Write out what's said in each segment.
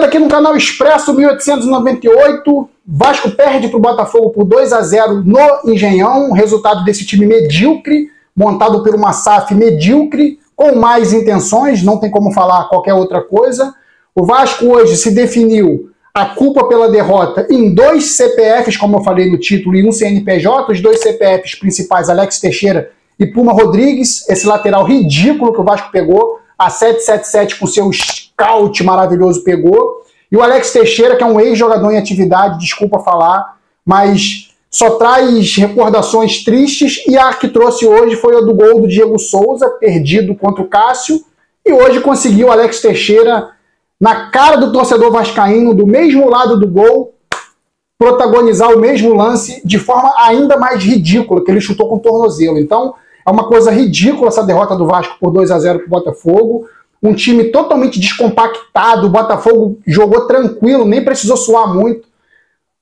ligado aqui no canal Expresso 1898. Vasco perde para o Botafogo por 2-0 no Engenhão. Resultado desse time medíocre, montado por uma SAF medíocre, com mais intenções, não tem como falar qualquer outra coisa. O Vasco hoje se definiu a culpa pela derrota em 2 CPFs, como eu falei no título, e um CNPJ. Os 2 CPFs principais, Alex Teixeira e Puma Rodrigues. Esse lateral ridículo que o Vasco pegou, a 777 com seu scout maravilhoso pegou. E o Alex Teixeira, que é um ex-jogador em atividade, desculpa falar, mas só traz recordações tristes. E a que trouxe hoje foi a do gol do Diego Souza, perdido contra o Cássio. E hoje conseguiu o Alex Teixeira, na cara do torcedor vascaíno, do mesmo lado do gol, protagonizar o mesmo lance de forma ainda mais ridícula, que ele chutou com o tornozelo. Então, é uma coisa ridícula essa derrota do Vasco por 2-0 para o Botafogo. Um time totalmente descompactado, o Botafogo jogou tranquilo, nem precisou suar muito.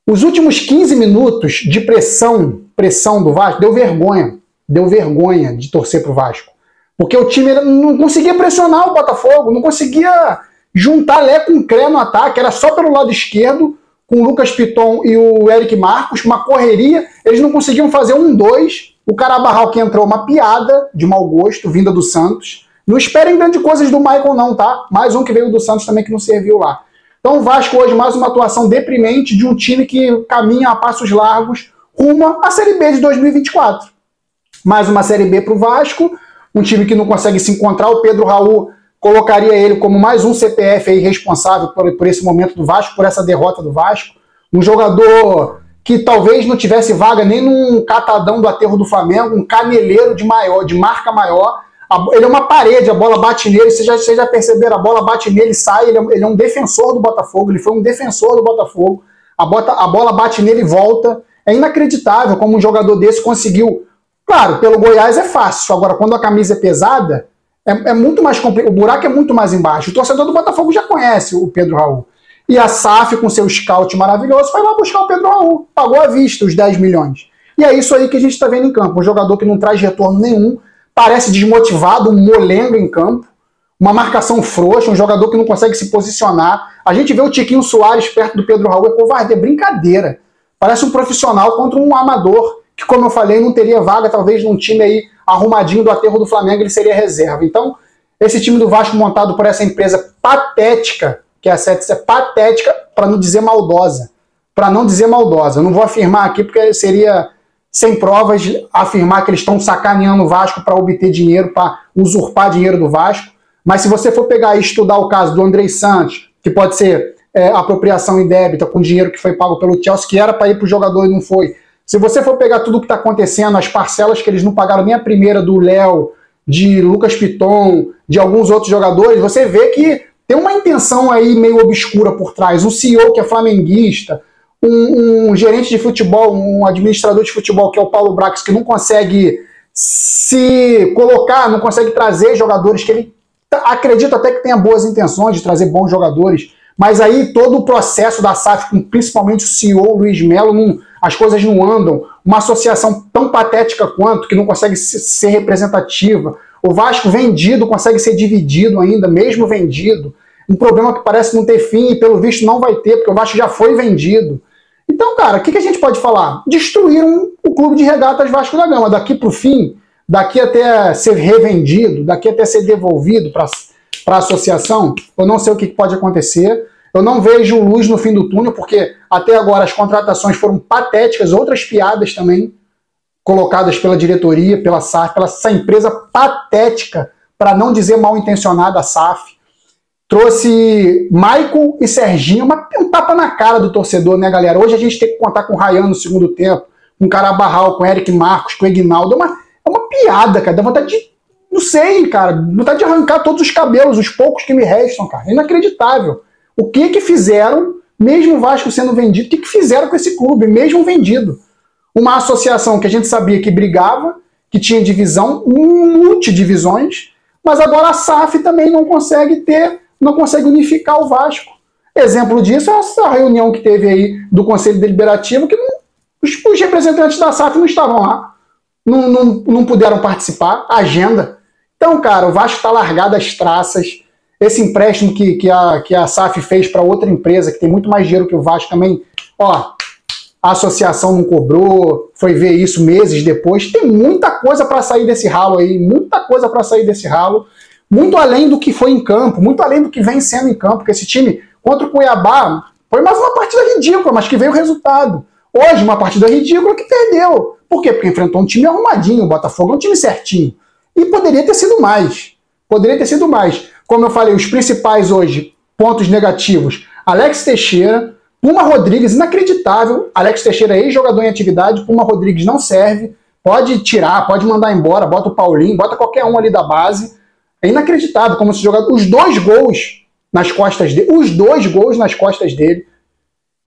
Os últimos 15 minutos de pressão do Vasco, deu vergonha de torcer para o Vasco. Porque o time não conseguia pressionar o Botafogo, não conseguia juntar Lé com Cré no ataque, era só pelo lado esquerdo, com o Lucas Piton e o Eric Marcos, uma correria, eles não conseguiam fazer 1-2, o Carabarral que entrou uma piada de mau gosto, vinda do Santos. Não esperem grandes coisas do Michael não, tá? Mais um que veio do Santos também que não serviu lá. Então o Vasco hoje mais uma atuação deprimente de um time que caminha a passos largos rumo à Série B de 2024. Mais uma Série B para o Vasco, um time que não consegue se encontrar. O Pedro Raul colocaria ele como mais um CPF aí responsável por esse momento do Vasco, por essa derrota do Vasco. Um jogador que talvez não tivesse vaga nem num catadão do aterro do Flamengo, um caneleiro de marca maior. Ele é uma parede, a bola bate nele, vocês já perceberam, a bola bate nele e sai, ele é um defensor do Botafogo, ele foi um defensor do Botafogo, a bola bate nele e volta. É inacreditável como um jogador desse conseguiu. Claro, pelo Goiás é fácil, agora quando a camisa é pesada, é muito mais complicado, o buraco é muito mais embaixo. O torcedor do Botafogo já conhece o Pedro Raul. E a SAF, com seu scout maravilhoso, foi lá buscar o Pedro Raul. Pagou à vista os 10 milhões. E é isso aí que a gente está vendo em campo. Um jogador que não traz retorno nenhum, parece desmotivado, um molengo em campo, uma marcação frouxa, um jogador que não consegue se posicionar. A gente vê o Tiquinho Soares perto do Pedro Raul, é covarde, é brincadeira. Parece um profissional contra um amador, que, como eu falei, não teria vaga, talvez num time aí arrumadinho do aterro do Flamengo, ele seria reserva. Então, esse time do Vasco montado por essa empresa patética, que é a Sets, é patética, para não dizer maldosa. Para não dizer maldosa. Eu não vou afirmar aqui, porque seria sem provas afirmar que eles estão sacaneando o Vasco para obter dinheiro, para usurpar dinheiro do Vasco. Mas se você for pegar e estudar o caso do Andrei Santos, que pode ser apropriação indébita com dinheiro que foi pago pelo Chelsea, que era para ir para o jogador e não foi. Se você for pegar tudo o que está acontecendo, as parcelas que eles não pagaram nem a primeira do Léo, de Lucas Piton, de alguns outros jogadores, você vê que tem uma intenção aí meio obscura por trás. Um CEO que é flamenguista, um gerente de futebol, um administrador de futebol que é o Paulo Brax, que não consegue se colocar, não consegue trazer jogadores que ele acredita até que tenha boas intenções de trazer bons jogadores, mas aí todo o processo da SAF, com principalmente o CEO Luiz Melo, as coisas não andam. Uma associação tão patética quanto, que não consegue ser representativa. O Vasco vendido consegue ser dividido ainda, mesmo vendido. Um problema que parece não ter fim e pelo visto não vai ter, porque o Vasco já foi vendido. Então, cara, o que a gente pode falar? Destruíram o clube de regatas Vasco da Gama. Daqui para o fim, daqui até ser revendido, daqui até ser devolvido para a associação, eu não sei o que pode acontecer. Eu não vejo luz no fim do túnel, porque até agora as contratações foram patéticas, outras piadas também colocadas pela diretoria, pela SAF, pela essa empresa patética, para não dizer mal intencionada, a SAF. Trouxe Michael e Serginho, um tapa na cara do torcedor, né, galera? Hoje a gente tem que contar com o Ryan no segundo tempo, com o Carabarral, com o Eric Marcos, com o Egnaldo. É uma piada, cara. Dá vontade de, não sei, cara, vontade de arrancar todos os cabelos, os poucos que me restam, cara. É inacreditável. O que fizeram, mesmo o Vasco sendo vendido, o que fizeram com esse clube, mesmo vendido? Uma associação que a gente sabia que brigava, que tinha divisão, multidivisões, mas agora a SAF também não consegue unificar o Vasco. Exemplo disso é essa reunião que teve aí do Conselho Deliberativo, que os representantes da SAF não estavam lá, não puderam participar, agenda. Então, cara, o Vasco está largado às traças. Esse empréstimo que a SAF fez para outra empresa, que tem muito mais dinheiro que o Vasco também, ó, a associação não cobrou, foi ver isso meses depois. Tem muita coisa para sair desse ralo aí, muita coisa para sair desse ralo, muito além do que foi em campo, muito além do que vem sendo em campo, porque esse time contra o Cuiabá foi mais uma partida ridícula, mas que veio o resultado. Hoje, uma partida ridícula que perdeu. Por quê? Porque enfrentou um time arrumadinho, o Botafogo é um time certinho. E poderia ter sido mais. Poderia ter sido mais. Como eu falei, os principais hoje, pontos negativos. Alex Teixeira, Puma Rodrigues, inacreditável. Alex Teixeira é ex-jogador em atividade, Puma Rodrigues não serve. Pode tirar, pode mandar embora, bota o Paulinho, bota qualquer um ali da base. É inacreditável como esse jogador... Os 2 gols nas costas dele. Os 2 gols nas costas dele.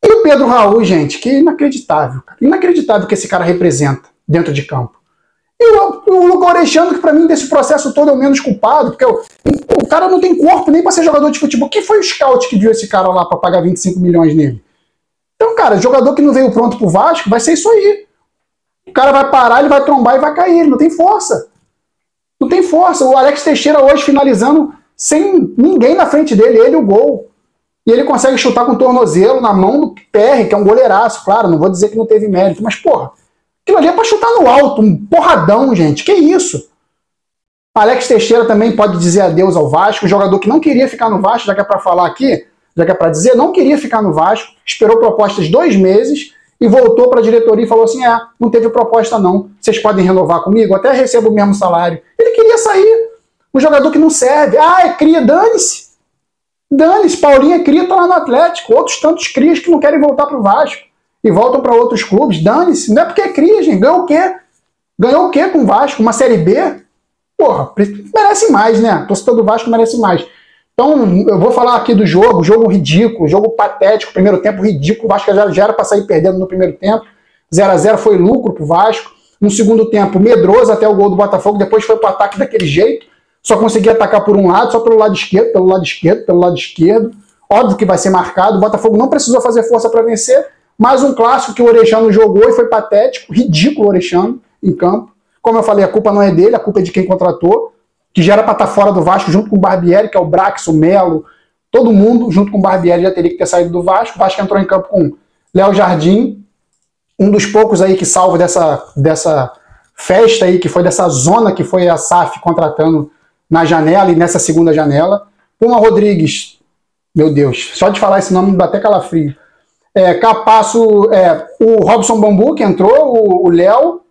E o Pedro Raul, gente, que inacreditável. Inacreditável que esse cara representa dentro de campo. E o Luca Orexano, que pra mim desse processo todo é o menos culpado, porque o cara não tem corpo nem pra ser jogador de futebol. Quem foi o scout que viu esse cara lá pra pagar 25 milhões nele? Então, cara, jogador que não veio pronto pro Vasco, vai ser isso aí. O cara vai parar, ele vai trombar e vai cair. Ele não tem força. Não tem força. O Alex Teixeira hoje finalizando sem ninguém na frente dele, ele e o gol. E ele consegue chutar com o tornozelo na mão do PR, que é um goleiraço, claro, não vou dizer que não teve mérito, mas, porra, aquilo ali é pra chutar no alto, um porradão, gente, que isso? Alex Teixeira também pode dizer adeus ao Vasco, jogador que não queria ficar no Vasco, já que é pra falar aqui, já que é pra dizer, não queria ficar no Vasco, esperou propostas 2 meses e voltou pra diretoria e falou assim, não teve proposta não, vocês podem renovar comigo, até recebo o mesmo salário. Ele queria sair, um jogador que não serve, é cria, dane-se. Dane-se, Paulinho é cria, tá lá no Atlético. Outros tantos crias que não querem voltar pro Vasco e voltam para outros clubes. Dane-se, não é porque é cria, gente. Ganhou o quê? Ganhou o quê com o Vasco? Uma Série B? Porra, merece mais, né? A torcida do Vasco merece mais. Então, eu vou falar aqui do jogo ridículo, jogo patético, primeiro tempo ridículo. O Vasco já era para sair perdendo no primeiro tempo. 0-0 foi lucro pro Vasco. No segundo tempo, medroso até o gol do Botafogo, depois foi pro ataque daquele jeito. Só conseguia atacar por um lado, só pelo lado esquerdo, pelo lado esquerdo, pelo lado esquerdo. Óbvio que vai ser marcado. O Botafogo não precisou fazer força para vencer. Mais um clássico que o Orexano jogou e foi patético. Ridículo o Orexano em campo. Como eu falei, a culpa não é dele, a culpa é de quem contratou. Que já era para estar fora do Vasco junto com o Barbieri, que é o Brax, o Melo. Todo mundo junto com o Barbieri já teria que ter saído do Vasco. O Vasco entrou em campo com Léo Jardim. Um dos poucos aí que salva dessa festa aí, que foi dessa zona que foi a SAF contratando na janela e nessa segunda janela. Puma Rodrigues, meu Deus, só de falar esse nome me dá até calafrio. Capasso, o Robson Bambu, que entrou, o Léo,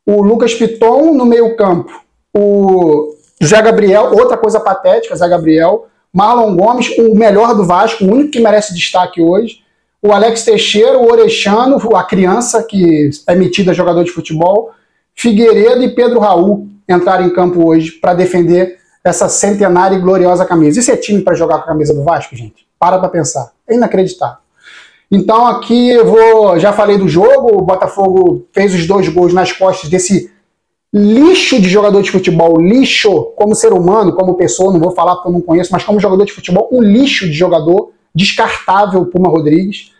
o Lucas Piton no meio campo, o Zé Gabriel, outra coisa patética, Zé Gabriel, Marlon Gomes, o melhor do Vasco, o único que merece destaque hoje, o Alex Teixeira, o Orexano, a criança que é metida jogador de futebol, Figueiredo e Pedro Raul entraram em campo hoje para defender essa centenária e gloriosa camisa. Isso é time para jogar com a camisa do Vasco, gente? Para pensar. É inacreditável. Então aqui já falei do jogo, o Botafogo fez os 2 gols nas costas desse lixo de jogador de futebol, lixo como ser humano, como pessoa, não vou falar porque eu não conheço, mas como jogador de futebol, um lixo de jogador, descartável, Puma Rodrigues.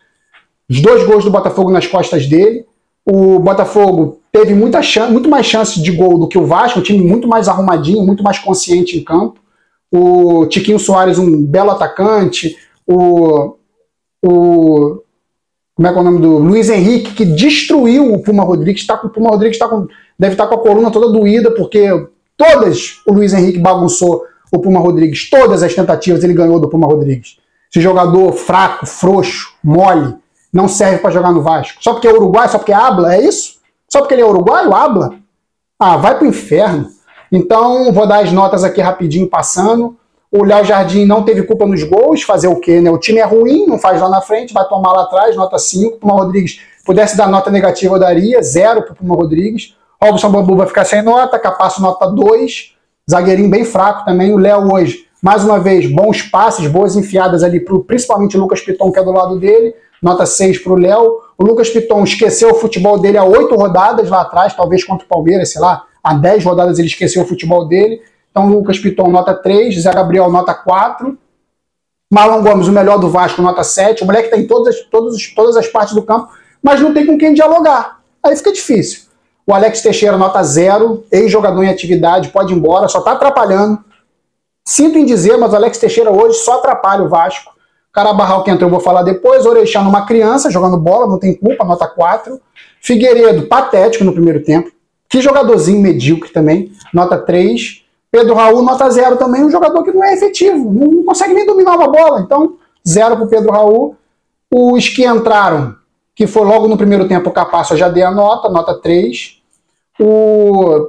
Os 2 gols do Botafogo nas costas dele. O Botafogo teve muito mais chances de gol do que o Vasco, um time muito mais arrumadinho, muito mais consciente em campo. O Tiquinho Soares, um belo atacante. Como é que é o nome do Luiz Henrique, que destruiu o Puma Rodrigues. O Puma Rodrigues deve estar com a coluna toda doída, porque o Luiz Henrique bagunçou o Puma Rodrigues. Todas as tentativas ele ganhou do Puma Rodrigues. Esse jogador fraco, frouxo, mole, não serve para jogar no Vasco. Só porque é uruguaio, só porque habla, é isso? Só porque ele é uruguaio, habla? Vai pro inferno. Então, vou dar as notas aqui rapidinho, passando. O Léo Jardim não teve culpa nos gols, fazer o quê, né? O time é ruim, não faz lá na frente, vai tomar lá atrás, nota 5. Puma Rodrigues, pudesse dar nota negativa, eu daria, 0 pro Puma Rodrigues. Robson Bambu vai ficar sem nota, Capasso nota 2. Zagueirinho bem fraco também. O Léo hoje, mais uma vez, bons passes, boas enfiadas ali, principalmente o Lucas Piton, que é do lado dele. Nota 6 para o Léo. O Lucas Piton esqueceu o futebol dele há 8 rodadas lá atrás, talvez contra o Palmeiras, sei lá, há 10 rodadas ele esqueceu o futebol dele. Então, Lucas Piton, nota 3. Zé Gabriel, nota 4. Marlon Gomes, o melhor do Vasco, nota 7. O moleque está em todas as partes do campo, mas não tem com quem dialogar. Aí fica difícil. O Alex Teixeira, nota 0. Ex-jogador em atividade, pode ir embora, só está atrapalhando. Sinto em dizer, mas o Alex Teixeira hoje só atrapalha o Vasco. Carabarral que entrou, eu vou falar depois. Oreixano, uma criança, jogando bola, não tem culpa, nota 4. Figueiredo, patético no primeiro tempo. Que jogadorzinho medíocre também, nota 3. Pedro Raul, nota 0 também, um jogador que não é efetivo, não consegue nem dominar uma bola. Então, 0 para o Pedro Raul. Os que entraram, que foi logo no primeiro tempo, o Capasso, eu já dei a nota 3. O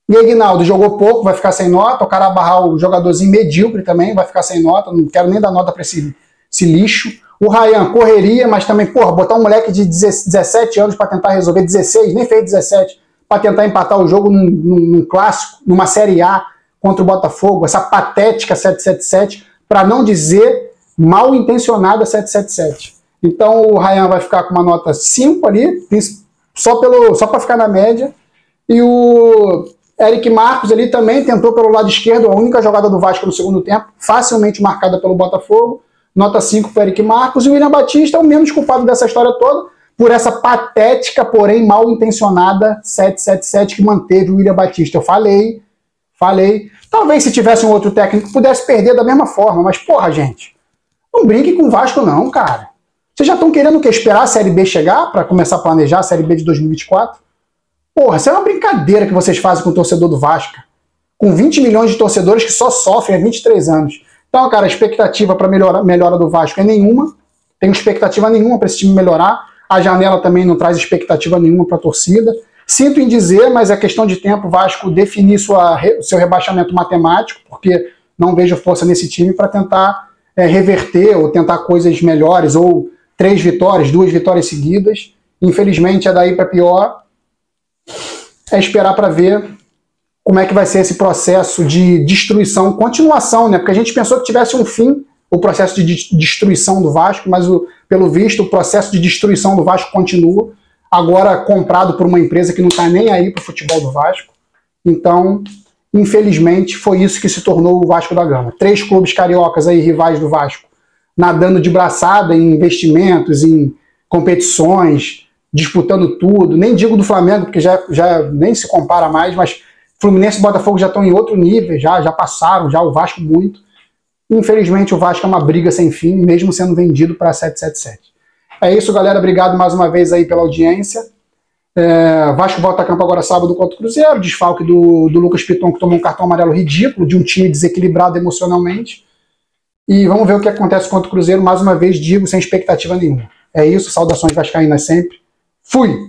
Aguinaldo jogou pouco, vai ficar sem nota. O Carabarral, jogadorzinho medíocre também, vai ficar sem nota. Não quero nem dar nota para esse lixo. O Ryan, correria, mas também, porra, botar um moleque de 17 anos para tentar resolver, 16, nem fez 17, para tentar empatar o jogo num clássico, numa Série A contra o Botafogo, essa patética 777, para não dizer mal intencionada 777. Então o Ryan vai ficar com uma nota 5 ali, só para ficar na média. E o Eric Marcos ali também tentou pelo lado esquerdo, a única jogada do Vasco no segundo tempo, facilmente marcada pelo Botafogo. Nota 5 para o Eric Marcos. E o William Batista é o menos culpado dessa história toda, por essa patética, porém mal intencionada 777 que manteve o William Batista. Eu falei. Talvez se tivesse um outro técnico pudesse perder da mesma forma, mas porra, gente, não brinque com o Vasco não, cara. Vocês já estão querendo o quê? Esperar a Série B chegar para começar a planejar a Série B de 2024? Porra, isso é uma brincadeira que vocês fazem com o torcedor do Vasco. Com 20 milhões de torcedores que só sofrem há 23 anos. Então, cara, a expectativa para melhora do Vasco é nenhuma. Tenho expectativa nenhuma para esse time melhorar. A janela também não traz expectativa nenhuma para a torcida. Sinto em dizer, mas é questão de tempo o Vasco definir seu rebaixamento matemático, porque não vejo força nesse time para tentar reverter ou tentar coisas melhores, ou 3 vitórias, 2 vitórias seguidas. Infelizmente é daí para pior. É esperar para ver como é que vai ser esse processo de destruição, continuação, né? Porque a gente pensou que tivesse um fim, o processo de destruição do Vasco, mas pelo visto o processo de destruição do Vasco continua, agora comprado por uma empresa que não está nem aí para o futebol do Vasco. Então, infelizmente, foi isso que se tornou o Vasco da Gama. 3 clubes cariocas aí, rivais do Vasco, nadando de braçada em investimentos, em competições, disputando tudo. Nem digo do Flamengo, porque já nem se compara mais, mas Fluminense e Botafogo já estão em outro nível, já passaram, já o Vasco muito. Infelizmente o Vasco é uma briga sem fim, mesmo sendo vendido para 777. É isso, galera. Obrigado mais uma vez aí pela audiência. Vasco volta a campo agora sábado contra o Cruzeiro. Desfalque do Lucas Piton, que tomou um cartão amarelo ridículo, de um time desequilibrado emocionalmente. E vamos ver o que acontece contra o Cruzeiro, mais uma vez, digo, sem expectativa nenhuma. É isso, saudações vascaínas sempre. Fui!